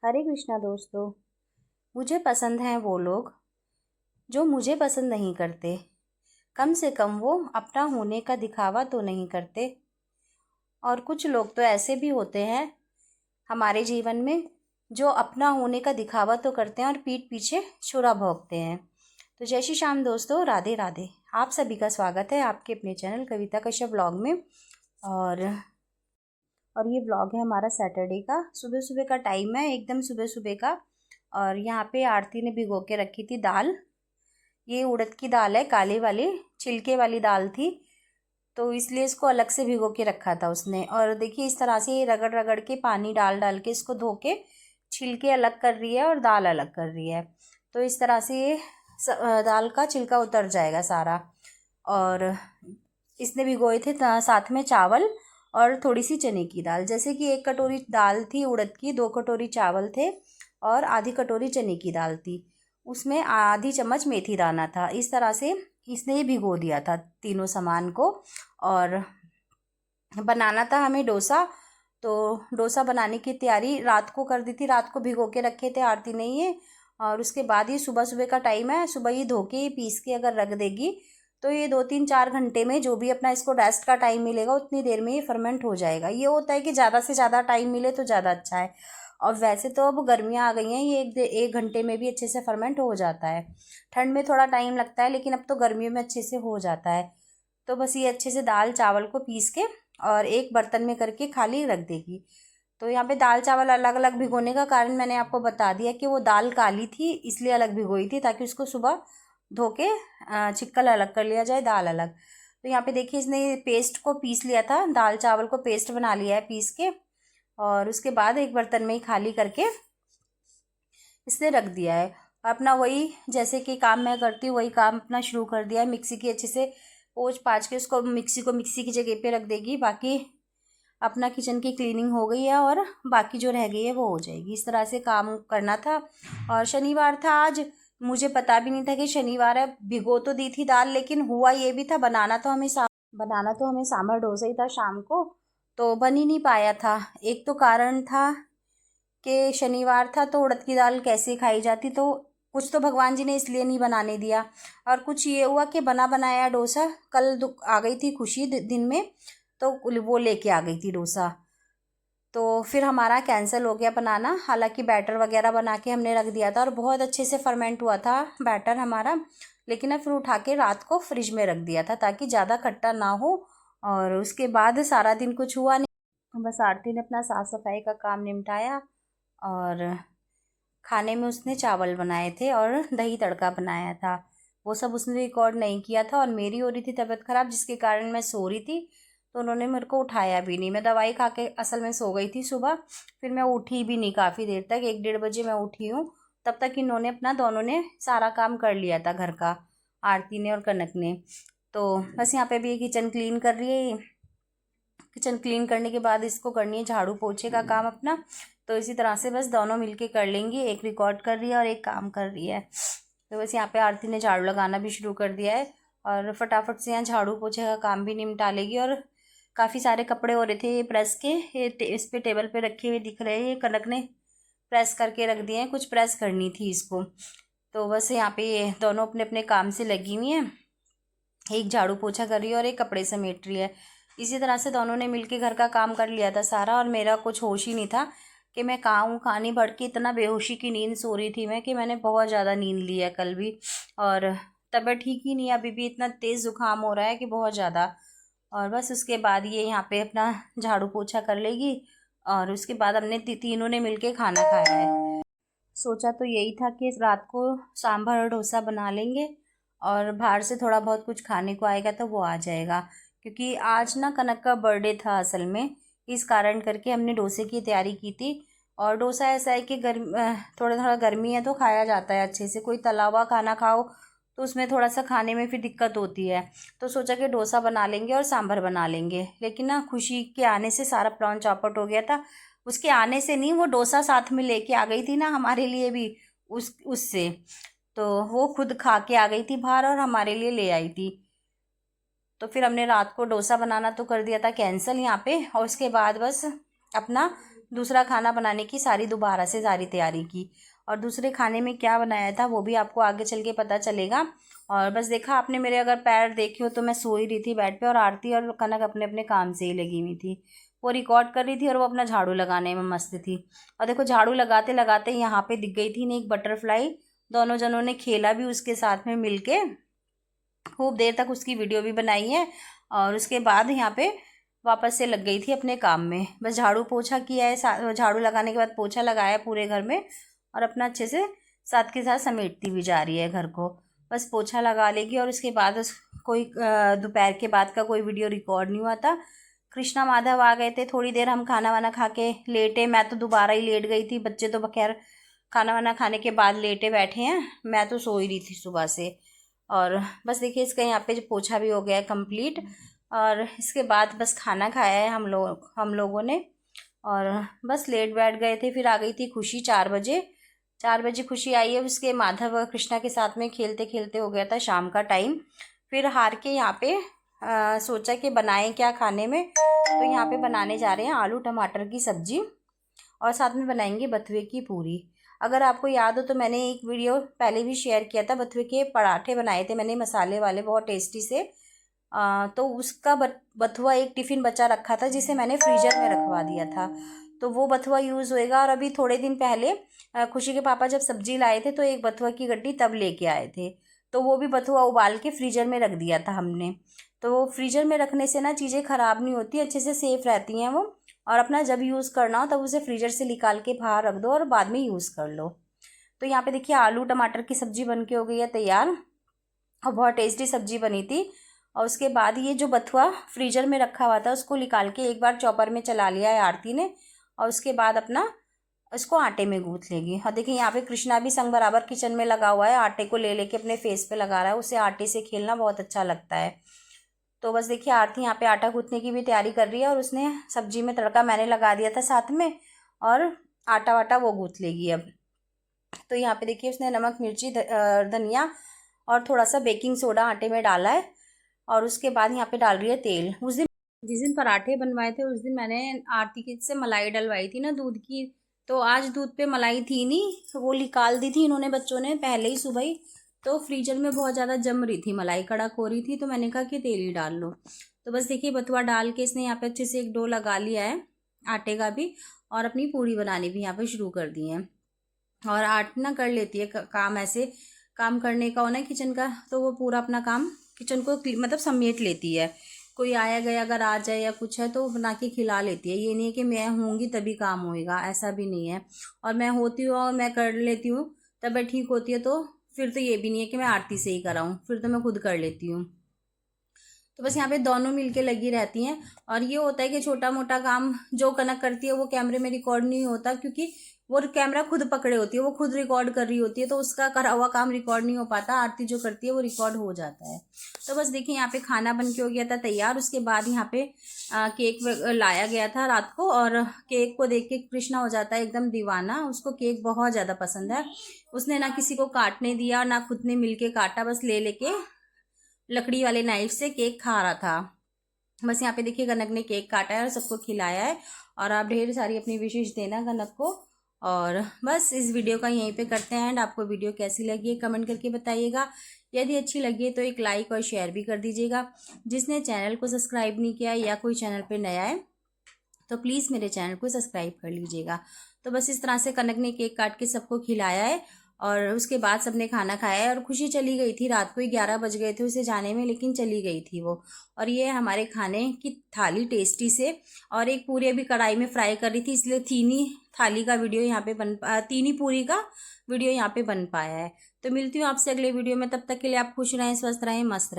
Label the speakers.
Speaker 1: हरे कृष्णा दोस्तों। मुझे पसंद हैं वो लोग जो मुझे पसंद नहीं करते। कम से कम वो अपना होने का दिखावा तो नहीं करते। और कुछ लोग तो ऐसे भी होते हैं हमारे जीवन में जो अपना होने का दिखावा तो करते हैं और पीठ पीछे छुरा भोंकते हैं। तो जय श्री श्याम दोस्तों, राधे राधे। आप सभी का स्वागत है आपके अपने चैनल कविता कश्यप ब्लॉग में। और ये ब्लॉग है हमारा सैटरडे का। सुबह सुबह का टाइम है, एकदम सुबह सुबह का। और यहाँ पे आरती ने भिगो के रखी थी दाल। ये उड़द की दाल है, काली वाली छिलके वाली दाल थी, तो इसलिए इसको अलग से भिगो के रखा था उसने। और देखिए इस तरह से ये रगड़ रगड़ के पानी डाल डाल के इसको धो के छिलके अलग कर रही है और दाल अलग कर रही है। तो इस तरह से ये दाल का छिलका उतर जाएगा सारा। और इसने भिगोए थे साथ में चावल और थोड़ी सी चने की दाल। जैसे कि 1 कटोरी दाल थी उड़द की, 2 कटोरी चावल थे और आधी कटोरी चने की दाल थी। उसमें आधी चम्मच मेथी दाना था। इस तरह से इसने ये भिगो दिया था तीनों सामान को। और बनाना था हमें डोसा। तो डोसा बनाने की तैयारी रात को कर दी थी, रात को भिगो के रखे थे आरती ने ये। और उसके बाद ये सुबह सुबह का टाइम है, सुबह ही धो के पीस के अगर रख देगी तो ये 2-3-4 घंटे में, जो भी अपना इसको रेस्ट का टाइम मिलेगा उतनी देर में ये फर्मेंट हो जाएगा। ये होता है कि ज़्यादा से ज़्यादा टाइम मिले तो ज़्यादा अच्छा है। और वैसे तो अब गर्मियाँ आ गई हैं, ये एक घंटे में भी अच्छे से फर्मेंट हो जाता है। ठंड में थोड़ा टाइम लगता है, लेकिन अब तो गर्मियों में अच्छे से हो जाता है। तो बस ये अच्छे से दाल चावल को पीस के और एक बर्तन में करके खाली रख देगी। तो यहाँ पे दाल चावल अलग अलग भिगोने का कारण मैंने आपको बता दिया कि वो दाल काली थी इसलिए अलग भिगोई थी, ताकि उसको सुबह धो के छिक्कल अलग कर लिया जाए, दाल अलग। तो यहाँ पे देखिए इसने पेस्ट को पीस लिया था, दाल चावल को पेस्ट बना लिया है पीस के। और उसके बाद एक बर्तन में ही खाली करके इसने रख दिया है। अपना वही जैसे कि काम मैं करती हूँ वही काम अपना शुरू कर दिया है। मिक्सी की अच्छे से पोंछ पाछ के उसको मिक्सी की जगह पे रख देगी। बाकी अपना किचन की क्लीनिंग हो गई है और बाकी जो रह गई है वो हो जाएगी। इस तरह से काम करना था। और शनिवार था आज, मुझे पता भी नहीं था कि शनिवार है। भिगो तो दी थी दाल, लेकिन हुआ ये भी था बनाना तो हमें सांभर डोसा ही था शाम को, तो बन ही नहीं पाया था। एक तो कारण था कि शनिवार था तो उड़द की दाल कैसे खाई जाती, तो कुछ तो भगवान जी ने इसलिए नहीं बनाने दिया। और कुछ ये हुआ कि बना बनाया डोसा कल आ गई थी खुशी दिन में, तो वो लेके आ गई थी डोसा। तो फिर हमारा कैंसिल हो गया बनाना। हालांकि बैटर वगैरह बना के हमने रख दिया था और बहुत अच्छे से फर्मेंट हुआ था बैटर हमारा। लेकिन अब फिर उठा के रात को फ्रिज में रख दिया था ताकि ज़्यादा खट्टा ना हो। और उसके बाद सारा दिन कुछ हुआ नहीं, बस आरती ने अपना साफ़ सफाई का काम निपटाया। और खाने में उसने चावल बनाए थे और दही तड़का बनाया था। वो सब उसने रिकॉर्ड नहीं किया था। और मेरी हो रही थी तबीयत ख़राब, जिसके कारण मैं सो रही थी, तो उन्होंने मेरे को उठाया भी नहीं। मैं दवाई खा के असल में सो गई थी सुबह। फिर मैं उठी भी नहीं काफ़ी देर तक, 1-1:30 बजे मैं उठी हूँ। तब तक इन्होंने दोनों ने सारा काम कर लिया था घर का, आरती ने और कनक ने। तो बस यहाँ पे भी किचन क्लीन कर रही है। किचन क्लीन करने के बाद इसको करनी है झाड़ू पोछे का काम अपना। तो इसी तरह से बस दोनों मिलके कर लेंगी, एक रिकॉर्ड कर रही है और एक काम कर रही है। तो बस यहाँ पे आरती ने झाड़ू लगाना भी शुरू कर दिया है और फटाफट से यहाँ झाड़ू पोछे का काम भी निपटा लेगी। और काफ़ी सारे कपड़े हो रहे थे ये प्रेस के, ये इस पे टेबल पे रखे हुए दिख रहे हैं, ये कनक ने प्रेस करके रख दिए हैं, कुछ प्रेस करनी थी इसको। तो बस यहाँ पे ये दोनों अपने अपने काम से लगी हुई हैं, एक झाड़ू पोछा कर रही है और एक कपड़े समेट रही है। इसी तरह से दोनों ने मिलके घर का काम कर लिया था सारा। और मेरा कुछ होश ही नहीं था कि मैं कहाँ खानी बढ़ के, इतना बेहोशी की नींद सो रही थी मैं कि मैंने बहुत ज़्यादा नींद ली है कल भी। और तबीयत ठीक ही नहीं है, अभी भी इतना तेज़ जुकाम हो रहा है कि बहुत ज़्यादा। और बस उसके बाद ये यहाँ पे अपना झाड़ू पोछा कर लेगी और उसके बाद हमने तीनों ने मिलके खाना खाया है। सोचा तो यही था कि इस रात को सांभर और डोसा बना लेंगे और बाहर से थोड़ा बहुत कुछ खाने को आएगा तो वो आ जाएगा। क्योंकि आज ना कनक का बर्थडे था असल में, इस कारण करके हमने डोसे की तैयारी की थी। और डोसा ऐसा है कि थोड़ा थोड़ा गर्मी है तो खाया जाता है अच्छे से। कोई तला हुआ खाना खाओ तो उसमें थोड़ा सा खाने में फिर दिक्कत होती है। तो सोचा कि डोसा बना लेंगे और सांभर बना लेंगे। लेकिन ना खुशी के आने से सारा प्लान चौपट हो गया था। उसके आने से नहीं, वो डोसा साथ में लेके आ गई थी ना हमारे लिए भी, उससे। तो वो खुद खा के आ गई थी बाहर और हमारे लिए ले आई थी। तो फिर हमने रात को डोसा बनाना तो कर दिया था कैंसिल यहाँ पे। और उसके बाद बस अपना दूसरा खाना बनाने की दोबारा से सारी तैयारी की। और दूसरे खाने में क्या बनाया था वो भी आपको आगे चल के पता चलेगा। और बस देखा आपने मेरे अगर पैर देखे हो तो मैं सो ही रही थी बेड पे, और आरती और कनक अपने अपने काम से ही लगी हुई थी। वो रिकॉर्ड कर रही थी और वो अपना झाड़ू लगाने में मस्त थी। और देखो झाड़ू लगाते लगाते यहाँ पे दिख गई थी ना एक बटरफ्लाई। दोनों जनों ने खेला भी उसके साथ में मिलके, खूब देर तक उसकी वीडियो भी बनाई है। और उसके बाद यहाँ पे वापस से लग गई थी अपने काम में। बस झाड़ू पोछा किया है, झाड़ू लगाने के बाद पोछा लगाया है पूरे घर में, और अपना अच्छे से साथ के साथ समेटती भी जा रही है घर को। बस पोछा लगा लेगी और उसके बाद कोई दोपहर के बाद का कोई वीडियो रिकॉर्ड नहीं हुआ था। कृष्णा माधव आ गए थे, थोड़ी देर हम खाना वाना खा के लेटे। मैं तो दोबारा ही लेट गई थी, बच्चे तो बखैर खाना वाना खाने के बाद लेटे बैठे हैं, मैं तो सो ही रही थी सुबह से। और बस देखिए इसका यहाँ पे जो पोछा भी हो गया है कंप्लीट। और इसके बाद बस खाना खाया है हम लोगों ने, और बस लेट बैठ गए थे। फिर आ गई थी खुशी 4 बजे खुशी आई है। उसके माधव और कृष्णा के साथ में खेलते खेलते हो गया था शाम का टाइम। फिर हार के यहाँ पे सोचा कि बनाएं क्या खाने में, तो यहाँ पे बनाने जा रहे हैं आलू टमाटर की सब्जी, और साथ में बनाएंगे बथुए की पूरी। अगर आपको याद हो तो मैंने एक वीडियो पहले भी शेयर किया था, बथुए के पराठे बनाए थे मैंने मसाले वाले, बहुत टेस्टी से। तो उसका बथुआ एक टिफ़िन बचा रखा था जिसे मैंने फ्रीजर में रखवा दिया था, तो वो बथुआ यूज़ होएगा। और अभी थोड़े दिन पहले खुशी के पापा जब सब्जी लाए थे तो एक बथुआ की गड्डी तब लेके आए थे, तो वो भी बथुआ उबाल के फ्रीजर में रख दिया था हमने। तो फ्रीजर में रखने से ना चीज़ें ख़राब नहीं होती, अच्छे से सेफ़ रहती हैं वो। और अपना जब यूज़ करना हो तब उसे फ्रीजर से निकाल के बाहर रख दो और बाद में यूज़ कर लो। तो यहाँ पे देखिए आलू टमाटर की सब्ज़ी बन के हो गई है तैयार, और बहुत टेस्टी सब्ज़ी बनी थी। और उसके बाद ये जो बथुआ फ्रीजर में रखा हुआ था उसको निकाल के एक बार चॉपर में चला लिया है आरती ने, और उसके बाद अपना इसको आटे में गूँथ लेगी। और देखिए यहाँ पे कृष्णा भी संग बराबर किचन में लगा हुआ है, आटे को ले लेके अपने फेस पे लगा रहा है, उसे आटे से खेलना बहुत अच्छा लगता है। तो बस देखिए आरती यहाँ पे आटा गूँथने की भी तैयारी कर रही है, और उसने सब्जी में तड़का मैंने लगा दिया था साथ में, और आटा वाटा वो गूँथ लेगी अब। तो यहाँ पे देखिए उसने नमक मिर्ची धनिया और थोड़ा सा बेकिंग सोडा आटे में डाला है, और उसके बाद यहाँ पे डाल रही है तेल। उस दिन जिस दिन पराठे बनवाए थे उस दिन मैंने आरती की से मलाई डलवाई थी ना दूध की, तो आज दूध पे मलाई थी नहीं, वो निकाल दी थी इन्होंने बच्चों ने पहले ही सुबह ही। तो फ्रीजर में बहुत ज़्यादा जम रही थी, मलाई कड़क हो रही थी, तो मैंने कहा कि तेल ही डाल लो। तो बस देखिए बथुआ डाल के इसने यहाँ पे अच्छे से एक डो लगा लिया है आटे का भी, और अपनी पूड़ी बनानी भी यहाँ पे शुरू कर दी है। और आरती ना कर लेती है काम, ऐसे काम करने का होना है किचन का, तो वो पूरा अपना काम किचन को मतलब समेट लेती है। कोई आया गया अगर आ जाए या कुछ है तो बना के खिला लेती है, ये नहीं है कि मैं होंगी तभी काम होएगा, ऐसा भी नहीं है। और मैं होती हूँ और मैं कर लेती हूँ, तबीयत ठीक होती है तो फिर तो ये भी नहीं है कि मैं आरती से ही कराऊँ, फिर तो मैं खुद कर लेती हूँ। तो बस यहाँ पे दोनों मिलके लगी रहती हैं। और ये होता है कि छोटा मोटा काम जो कनक करती है वो कैमरे में रिकॉर्ड नहीं होता, क्योंकि वो कैमरा खुद पकड़े होती है, वो खुद रिकॉर्ड कर रही होती है, तो उसका करा हुआ काम रिकॉर्ड नहीं हो पाता। आरती जो करती है वो रिकॉर्ड हो जाता है। तो बस देखिए यहाँ पे खाना बन के हो गया था तैयार। उसके बाद यहाँ पे केक लाया गया था रात को, और केक को देख के कृष्णा हो जाता है एकदम दीवाना, उसको केक बहुत ज़्यादा पसंद है। उसने ना किसी को काटने दिया ना खुद ने मिल के काटा, बस ले लेके लकड़ी वाले नाइफ से केक खा रहा था। बस यहाँ पे देखिए कनक ने केक काटा है और सबको खिलाया है, और आप ढेर सारी अपनी विशेष देना कनक को। और बस इस वीडियो का यहीं पे करते हैं एंड। आपको वीडियो कैसी लगी है कमेंट करके बताइएगा। यदि अच्छी लगी है तो एक लाइक और शेयर भी कर दीजिएगा। जिसने चैनल को सब्सक्राइब नहीं किया या कोई चैनल पे नया है तो प्लीज़ मेरे चैनल को सब्सक्राइब कर लीजिएगा। तो बस इस तरह से कनक ने केक काट के सबको खिलाया है, और उसके बाद सबने खाना खाया है। और खुशी चली गई थी, रात को ही 11 बज गए थे उसे जाने में, लेकिन चली गई थी वो। और ये हमारे खाने की थाली टेस्टी से, और एक पूरी अभी कढ़ाई में फ्राई कर रही थी, इसलिए तीनी थाली का वीडियो यहाँ पे तीनी पूरी का वीडियो यहाँ पे बन पाया है। तो मिलती हूँ आपसे अगले वीडियो में, तब तक के लिए आप खुश रहें, स्वस्थ रहें, मस्त रहें।